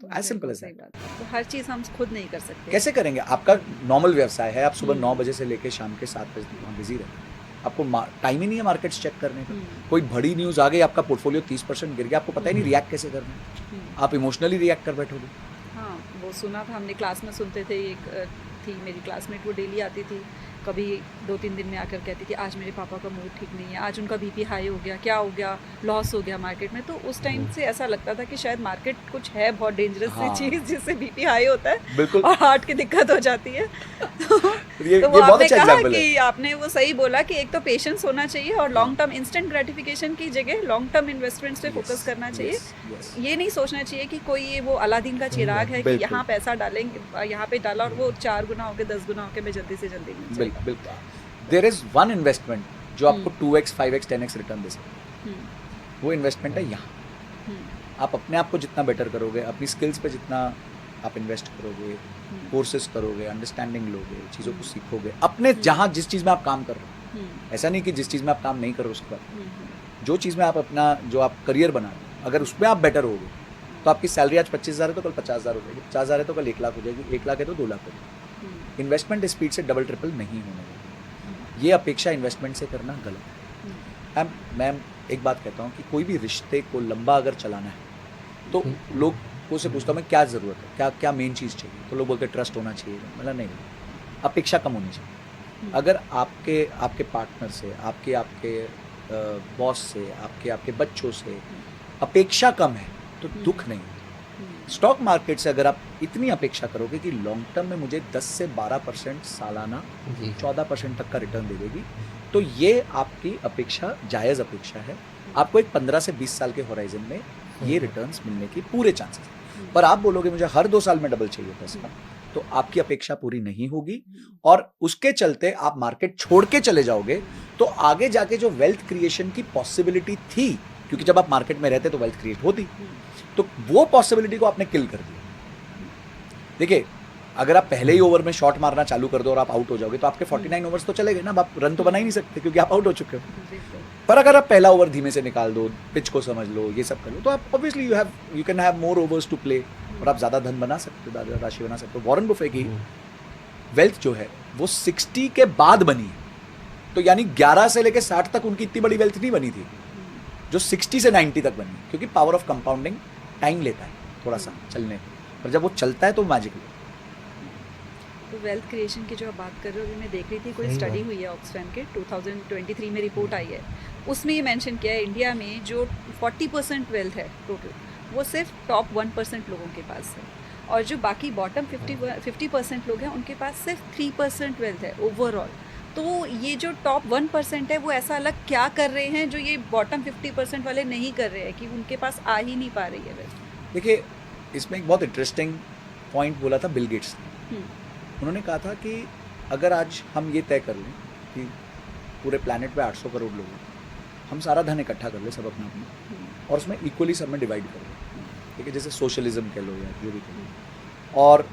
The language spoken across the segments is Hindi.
तो एज सिंपल एज सही दैट। बात है। तो हर चीज़ हम खुद नहीं कर सकते। कैसे करेंगे? आपका नॉर्मल व्यवसाय है, आप सुबह 9 हम्म, बजे से लेके शाम के 7 बजे तक वहाँ बिजी रहते हैं। आपको टाइम ही नहीं है मार्केट्स चेक करने का। हम्म, कोई बड़ी न्यूज़ आ गई, आपका पोर्टफोलियो 30% गिर गया, आपको पता ही नहीं हम्म, रिएक्ट कैसे करना है। हम्म। आप इमोशनली रिएक्ट कर बैठोगे। हाँ, वो सुना था हमने, क्लास में सुनते थे। एक थी मेरी क्लासमेट, वो डेली आती थी, कभी 2-3 दिन में आकर कहती थी आज मेरे पापा का मूड ठीक नहीं है, आज उनका बीपी हाई हो गया, क्या हो गया, लॉस हो गया मार्केट में। तो उस टाइम से ऐसा लगता था कि शायद मार्केट कुछ है बहुत डेंजरस सी हाँ, चीज़ जिससे बीपी हाई होता है बिल्कुल। और हार्ट की दिक्कत हो जाती है। तो, ये तो वो ये बहुत आपने अच्छा कहा एग्जाम्पल है। कि आपने वो सही बोला कि एक तो पेशेंस होना चाहिए और हाँ, लॉन्ग टर्म इंस्टेंट ग्रेटिफिकेशन की जगह लॉन्ग टर्म इन्वेस्टमेंट्स पे यस, फोकस करना चाहिए। Yes, yes. ये नहीं सोचना चाहिए कि कोई ये वो अलादीन का सही चिराग बात है है। कि बिल्कुल, यहाँ पैसा डालेंगे, यहाँ पे डाला और वो 4 गुना होके 10 गुना होके मैं जल्दी से जल्दी मिल जाएगा। बिल्कुल। देयर इज वन इन्वेस्टमेंट जो आपको हम्म, 2x 5x 10x रिटर्न दे सकता हम्म, है। वो इन्वेस्टमेंट है यहाँ। हम्म, आप अपने आप को जितना बेटर करोगे, अपनी स्किल्स पे जितना आप इन्वेस्ट करोगे, हम्म, कोर्सेज करोगे, अंडरस्टैंडिंग लोगे, चीज़ों को हम्म, सीखोगे, अपने हम्म, जहाँ जिस चीज़ में आप काम कर रहे हम्म, हो। ऐसा नहीं कि जिस चीज़ में आप काम नहीं कर रहे हो उसके बाद, हम्म, जो चीज़ में आप अपना जो आप करियर बना रहे हो, अगर उसमें आप बेटर होगे तो आपकी सैलरी आज 25,000 है तो कल 50,000 हो जाएगी, 50,000 है तो कल 1 लाख हो जाएगी, 1 लाख है तो 2 लाख हो जाएगी। हम्म, इन्वेस्टमेंट स्पीड से डबल ट्रिपल नहीं होने वाली। ये अपेक्षा इन्वेस्टमेंट से करना गलत है। मैं एक बात कहता हूँ कि कोई भी रिश्ते को लंबा अगर चलाना है तो लोग को से पूछता हूँ मैं क्या ज़रूरत है, क्या क्या मेन चीज़ चाहिए, तो लोग बोलते हैं ट्रस्ट होना चाहिए। मतलब नहीं, अपेक्षा कम होनी चाहिए। अगर आपके आपके पार्टनर से, आपके आपके बॉस से, आपके आपके बच्चों से अपेक्षा कम है तो दुख नहीं है। स्टॉक मार्केट से अगर आप इतनी अपेक्षा करोगे कि लॉन्ग टर्म में मुझे 10 से 12% सालाना, जी 14% तक का रिटर्न दे देगी, तो ये आपकी अपेक्षा जायज़ अपेक्षा है। आपको एक 15 से 20 साल के होराइजन में ये रिटर्न्स मिलने की पूरे चांसेस हैं। पर आप बोलोगे मुझे हर 2 साल में डबल चाहिए पैसा, तो आपकी अपेक्षा पूरी नहीं होगी और उसके चलते आप मार्केट छोड़ के चले जाओगे। तो आगे जाके जो वेल्थ क्रिएशन की पॉसिबिलिटी थी, क्योंकि जब आप मार्केट में रहते तो वेल्थ क्रिएट होती, तो वो पॉसिबिलिटी को आपने किल कर दिया। देखिए, अगर आप पहले ही ओवर में शॉट मारना चालू कर दो और आप आउट हो जाओगे तो आपके 49 ओवर्स तो चले गए ना, अब आप रन तो बना ही नहीं सकते क्योंकि आप आउट हो चुके हो। बिल्कुल। पर अगर आप पहला ओवर धीमे से निकाल दो, पिच को समझ लो, ये सब कर लो, तो आप obviously you can have more overs to play और आप ज़्यादा धन बना सकते हो, ज़्यादा राशि बना सकते हो। वॉरेन बुफे की वेल्थ जो है वो 60 के बाद बनी है, तो यानी 11 से लेकर 60 तक उनकी इतनी बड़ी वेल्थ नहीं बनी थी जो 60 से 90 तक बनी, क्योंकि पावर ऑफ कंपाउंडिंग टाइम लेता है थोड़ा सा चलने में, पर जब वो चलता है तो मैजिकल। तो वेल्थ क्रिएशन की जो आप बात कर रहे हो, अभी मैं देख रही थी, कोई सही स्टडी बात। हुई है ऑक्सफैम के 2023 में रिपोर्ट आई है। उसमें ये मेंशन किया है इंडिया में जो 40% वेल्थ है टोटल, वो सिर्फ टॉप 1% लोगों के पास है, और जो बाकी बॉटम 50% लोग हैं उनके पास सिर्फ 3% वेल्थ है ओवरऑल। तो ये जो टॉप 1% है वो ऐसा अलग क्या कर रहे हैं जो ये बॉटम 50% वाले नहीं कर रहे हैं कि उनके पास आ ही नहीं पा रही है वेल्थ। देखिए, इसमें एक बहुत इंटरेस्टिंग पॉइंट बोला था बिल गेट्स ने। हम्म, उन्होंने कहा था कि अगर आज हम ये तय कर लें कि पूरे प्लानट पे 800 करोड़ लोग हैं, हम सारा धन इकट्ठा कर लें सब अपना अपना, और उसमें इक्वली सब में डिवाइड कर लें, ठीक है, जैसे सोशलिज्म कह लो या जो भी कह लो, और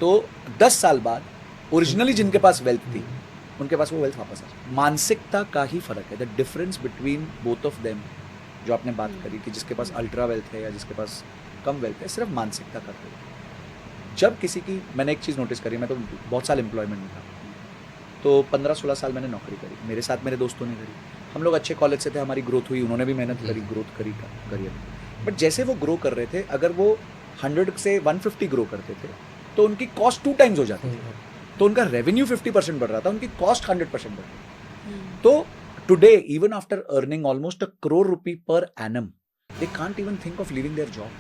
तो 10 साल बाद ओरिजिनली जिनके पास वेल्थ थी उनके पास वो वेल्थ वापस आ जाए। मानसिकता का ही फर्क है, the difference between both of them, जो आपने बात करी कि जिसके पास अल्ट्रा वेल्थ है या जिसके पास कम वेल्थ है, सिर्फ मानसिकता का फर्क है। जब किसी की, मैंने एक चीज़ नोटिस करी, मैं तो बहुत साल एम्प्लॉयमेंट में था, तो 15-16 साल मैंने नौकरी करी, मेरे साथ मेरे दोस्तों ने करी, हम लोग अच्छे कॉलेज से थे, हमारी ग्रोथ हुई, उन्होंने भी मेहनत करी, ग्रोथ करी करियर में। बट जैसे वो ग्रो कर रहे थे, अगर वो 100 से 150 ग्रो करते थे तो उनकी कॉस्ट 2 टाइम्स हो जाती थी, तो उनका रेवेन्यू 50% बढ़ रहा था, उनकी कॉस्ट 100% बढ़ रही थी। तो today even after earning almost ₹1 crore per annum, they can't even think of living their job,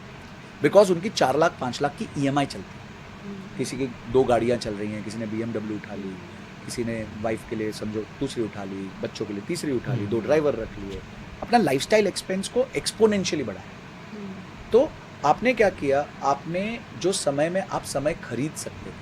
because उनकी 4 लाख 5 लाख की EMI चलती है। किसी की 2 गाड़ियाँ चल रही हैं, किसी ने BMW उठा ली, किसी ने वाइफ के लिए समझो दूसरी उठा ली, बच्चों के लिए तीसरी उठा ली, 2 ड्राइवर रख लिए, अपना लाइफस्टाइल एक्सपेंस को एक्सपोनेंशियली बढ़ाया। तो आपने क्या किया, आपने जो समय में आप समय खरीद सकते थे,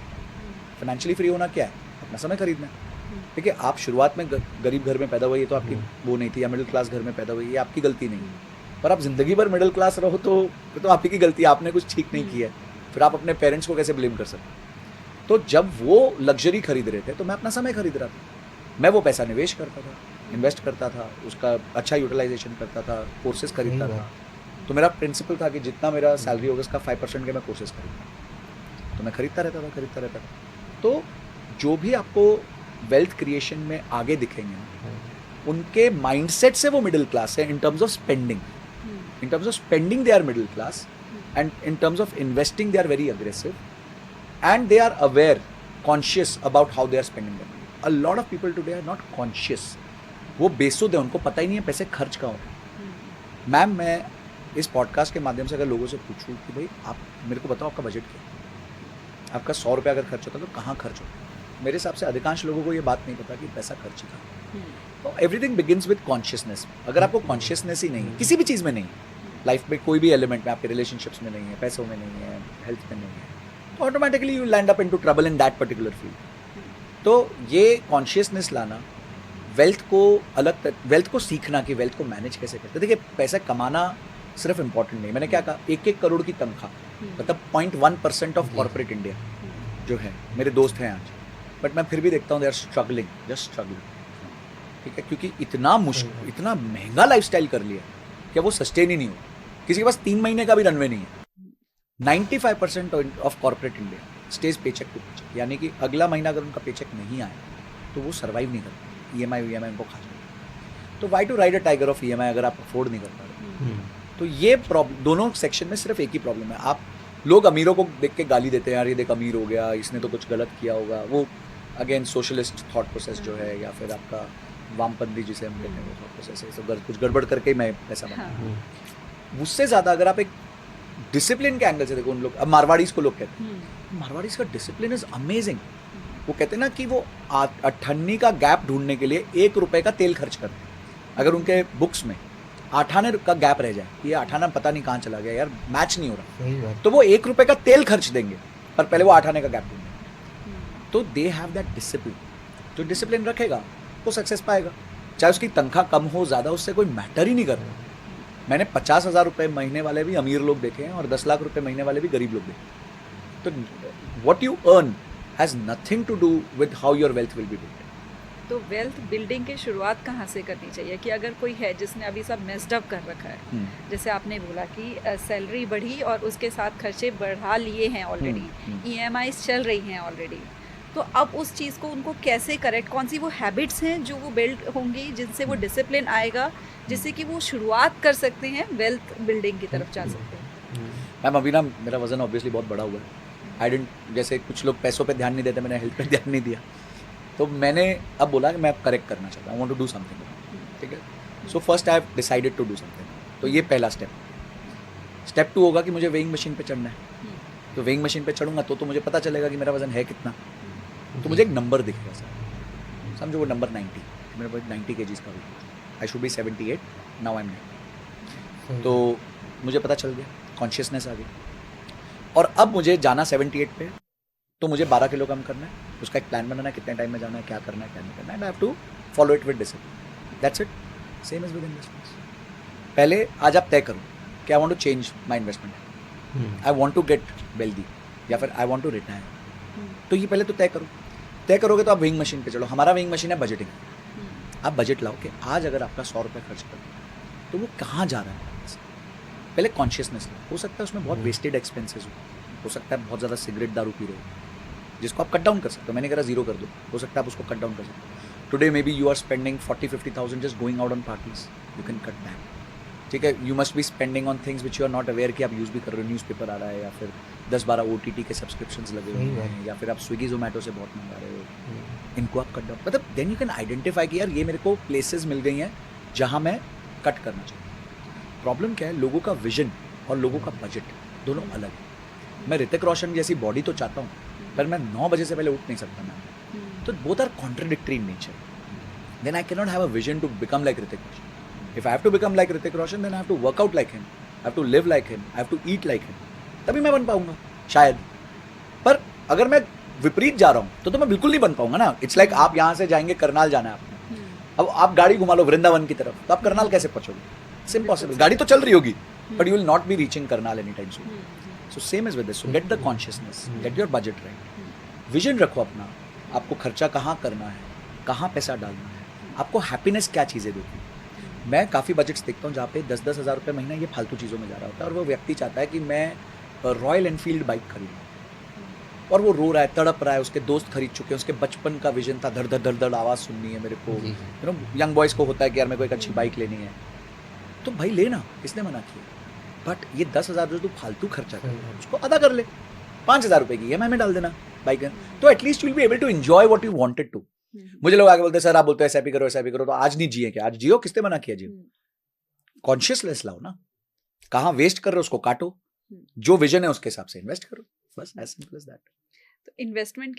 फाइनेंशियली फ्री होना क्या है, अपना समय खरीदना है। देखिए, आप शुरुआत में गरीब घर में पैदा हुए, ये तो आपकी वो नहीं थी, या मिडिल क्लास घर में पैदा हुई, ये आपकी गलती नहीं है, पर आप जिंदगी भर मिडिल क्लास रहो तो आप ही की गलती है, आपने कुछ ठीक नहीं किया है, फिर आप अपने पेरेंट्स को कैसे ब्लेम कर सकते। तो जब वो लग्जरी खरीद रहे थे तो मैं अपना समय खरीद रहा था, मैं वो पैसा निवेश करता था, इन्वेस्ट करता था, उसका अच्छा यूटिलाइजेशन करता था, कोर्सेज खरीदता था, तो मेरा प्रिंसिपल था कि जितना मेरा सैलरी होगा उसका 5% के मैं कोर्सेज खरीदूंगा, तो मैं खरीदता रहता था। तो जो भी आपको वेल्थ क्रिएशन में आगे दिखेंगे ना, उनके माइंडसेट से वो मिडिल क्लास है in terms of spending. In terms of spending they are middle class, and in terms of investing they are very aggressive, and they are aware, conscious about how they are spending them. A lot of people today are not conscious, वो बेसुध है, उनको पता ही नहीं है पैसे खर्च कहाँ हो रहे हैं। मैम, मैं इस पॉडकास्ट के माध्यम से अगर लोगों से पूछूं कि भाई आप मेरे को बताओ आपका बजट क्या है, आपका 100 रुपये अगर खर्च होता है तो कहाँ खर्च होता है, मेरे हिसाब से अधिकांश लोगों को ये बात नहीं पता कि पैसा खर्च कहाँ। तो एवरीथिंग बिगिंस विद कॉन्शियसनेस। अगर आपको कॉन्शियसनेस ही नहीं है किसी भी चीज़ में, नहीं लाइफ में कोई भी एलिमेंट में, आपके रिलेशनशिप्स में नहीं है, पैसों में नहीं है, हेल्थ में नहीं है, तो automatically you land up into trouble in that particular field. तो ये कॉन्शियसनेस लाना, वेल्थ को सीखना कि वेल्थ को मैनेज कैसे करते। देखिए, पैसा कमाना सिर्फ इंपॉर्टेंट नहीं, मैंने क्या कहा, 1-1 करोड़ की तनख्वाह, मतलब 0.1% ऑफ कॉर्पोरेट इंडिया जो है, मेरे दोस्त हैं आज, बट मैं फिर भी देखता हूँ they are struggling, just struggling, ठीक है, क्योंकि इतना मुश्किल, इतना महंगा लाइफस्टाइल कर लिया कि वो सस्टेन ही नहीं हो, किसी के पास 3 महीने का भी रनवे नहीं है। 95% of corporate India stays paycheck to paycheck, यानी कि अगला महीना अगर उनका पेचेक नहीं आया तो वो सर्वाइव नहीं करते, EMI उनको खा जाए। तो why to ride a tiger of EMI अगर आप अफोर्ड नहीं कर पा रहे। तो ये प्रॉब्लम, दोनों सेक्शन में सिर्फ एक ही प्रॉब्लम है, आप लोग अमीरों को देख के गाली देते हैं, यार ये देख अमीर हो गया, इसने तो कुछ गलत किया होगा, वो अगेन सोशलिस्ट थॉट प्रोसेस जो है, या फिर आपका वामपंथी जिसे हम कहते हैं वो थॉट प्रोसेस है, तो कुछ गड़बड़ करके ही मैं पैसा बना। उससे ज़्यादा अगर आप एक डिसिप्लिन के एंगल से देखो, उन लोग, अब मारवाड़ीज को लोग कहते हैं, मारवाड़ीज का डिसिप्लिन इज अमेजिंग। वो कहते हैं ना कि वो अठन्नी का गैप ढूंढने के लिए 1 रुपए का तेल खर्च करते हैं। अगर उनके बुक्स में 8 आने का गैप रह जाए, ये 8 आना पता नहीं कहाँ चला गया यार, मैच नहीं हो रहा, तो वो 1 रुपए का तेल खर्च देंगे, पर पहले वो 8 आने का गैप ढूंढेंगे। तो दे हैव दैट डिसिप्लिन। जो डिसिप्लिन रखेगा वो सक्सेस पाएगा, चाहे उसकी तनख्वाह कम हो ज़्यादा, उससे कोई मैटर ही नहीं कर रहा। मैंने 50,000 रुपये महीने वाले भी अमीर लोग देखे हैं और 10 लाख रुपए महीने वाले भी गरीब लोग देखे। तो what you earn has nothing to do with how your wealth will be built. तो वेल्थ बिल्डिंग की शुरुआत कहाँ से करनी चाहिए, कि अगर कोई है जिसने अभी सब मेस्ड अप कर रखा है, जैसे आपने बोला कि सैलरी बढ़ी और उसके साथ खर्चे बढ़ा लिए हैं ऑलरेडी, EMIs चल रही हैं ऑलरेडी, तो अब उस चीज़ को उनको कैसे करेक्ट, कौन सी वो हैबिट्स हैं जो वो बिल्ड होंगी जिनसे वो डिसिप्लिन आएगा, जिससे कि वो शुरुआत कर सकते हैं वेल्थ बिल्डिंग की तरफ जा सकते हैं। मैम, अभी ना मेरा वजन ऑब्वियसली बहुत बड़ा हुआ है, आई डेंट, जैसे कुछ लोग पैसों पे ध्यान नहीं देते, मैंने हेल्थ पे ध्यान नहीं दिया, तो मैंने अब बोला कि मैं करेक्ट करना चाहता हूँ, I want to do something, ठीक है। So first I have decided to do something, तो ये पहला स्टेप 2 होगा कि मुझे वेइंग मशीन पे चढ़ना है। तो वेइंग मशीन पे चढ़ूंगा तो मुझे पता चलेगा कि मेरा वजन है कितना, तो मुझे एक नंबर दिखेगा सर, समझो वो नंबर 90, मेरे पास 90 kgs का weight, I should be 78, now I am 90। तो मुझे पता चल गया, कॉन्शियसनेस आ गई, और अब मुझे जाना 78 पे, तो मुझे 12 किलो कम करना है, उसका एक प्लान बनाना है, कितने टाइम में जाना है, क्या करना है, क्या नहीं करना है, and I have to follow it with discipline, that's it. Same as with investments, पहले आज आप तय करो कि I want to change my investment, I want to get wealthy, या फिर आई वांट टू रिटायर। तो ये पहले तो तय करो। तय करोगे तो आप वेइंग मशीन पे चलो। हमारा वेइंग मशीन है बजटिंग। आप बजट लाओ कि आज अगर आपका 100 रुपये खर्च कर तो वो कहाँ जा रहा है। पहले कॉन्शियसनेस लो। हो सकता है उसमें बहुत वेस्टेड एक्सपेंसेस हो सकता है बहुत ज़्यादा सिगरेट दारू पी रहे हो, जिसको आप कट डाउन कर सकते हो। मैंने कहा 0 कर दो, हो सकता है आप उसको कट डाउन कर सकते हो। Today may be you are spending 40-50,000 just going out on parties, you can cut back, ठीक है। You must be spending on things which you are not aware कि आप यूज़ भी कर रहे हो। न्यूज़पेपर आ रहा है, या फिर 10-12 OTT के सब्सक्रिप्शंस लगे हुए हैं, या फिर आप स्विगी जोमेटो से बहुत मंगा रहे हो, इनको आप कट डाउन, मतलब देन यू कैन आइडेंटिफाई कि यार ये मेरे को प्लेसेस मिल गई हैं जहाँ मैं कट करना चाहता हूँ। प्रॉब्लम क्या है, लोगों का विजन और लोगों का बजट दोनों अलग है। मैं ऋतिक रोशन जैसी बॉडी तो चाहता हूँ, पर मैं 9 बजे से पहले उठ नहीं सकता मैं, तो both are contradictory in nature. Then I can not have a vision to become like Hrithik Roshan. If I have to become like Hrithik Roshan, then I have to work out like him, I have to live like him, I have to eat like him, तभी मैं बन पाऊंगा शायद। पर अगर मैं विपरीत जा रहा हूँ तो मैं बिल्कुल नहीं बन पाऊंगा ना। इट्स लाइक आप यहाँ से जाएंगे, करनाल जाना है आपको, अब आप गाड़ी घुमा लो वृंदावन की तरफ, तो आप करनाल कैसे पहुँचोगे? It's impossible. गाड़ी तो चल रही होगी, but you will not be reaching Karnal any time soon. So same is with this, so get the consciousness, get your budget right, vision रखो अपना, आपको खर्चा कहाँ करना है, कहाँ पैसा डालना है, आपको हैप्पीनेस क्या चीज़ें देती है। मैं काफ़ी बजट्स देखता हूँ जहाँ पे 10-10 हज़ार रुपये महीना ये फालतू चीज़ों में जा रहा होता है और वो व्यक्ति चाहता है कि मैं रॉयल एनफील्ड बाइक खरीदूँ और वो रो रहा है, तड़प रहा है, उसके दोस्त खरीद चुके हैं, उसके बचपन का विजन था, धड़ धड़ धड़ धड़ आवाज़ सुननी है मेरे को, जी, यू नो यंग बॉयज़ को होता है कि यार मेरे को एक अच्छी बाइक लेनी है, तो भाई लेना, किसने मना किया? बट ये 10,000 जो तू फालतू खर्चा कर रहा है उसको अदा कर ले, 5,000 रुपये की EMI में डाल देना बाइक है, तो at least you will be able to enjoy what you wanted to. मुझे लोग आगे बोलते हैं सर आप बोलते हैं SIP करो, तो आज नहीं जिए क्या? आज जियो, किसने मना किया जियो? कॉन्शियसनेस लाओ ना, कहाँ वेस्ट कर रहे हो उसको काटो, जो विजन है उसके हिसाब से इन्वेस्ट करो, बस एज सिंपल एज दैट। तो इन्वेस्टमेंट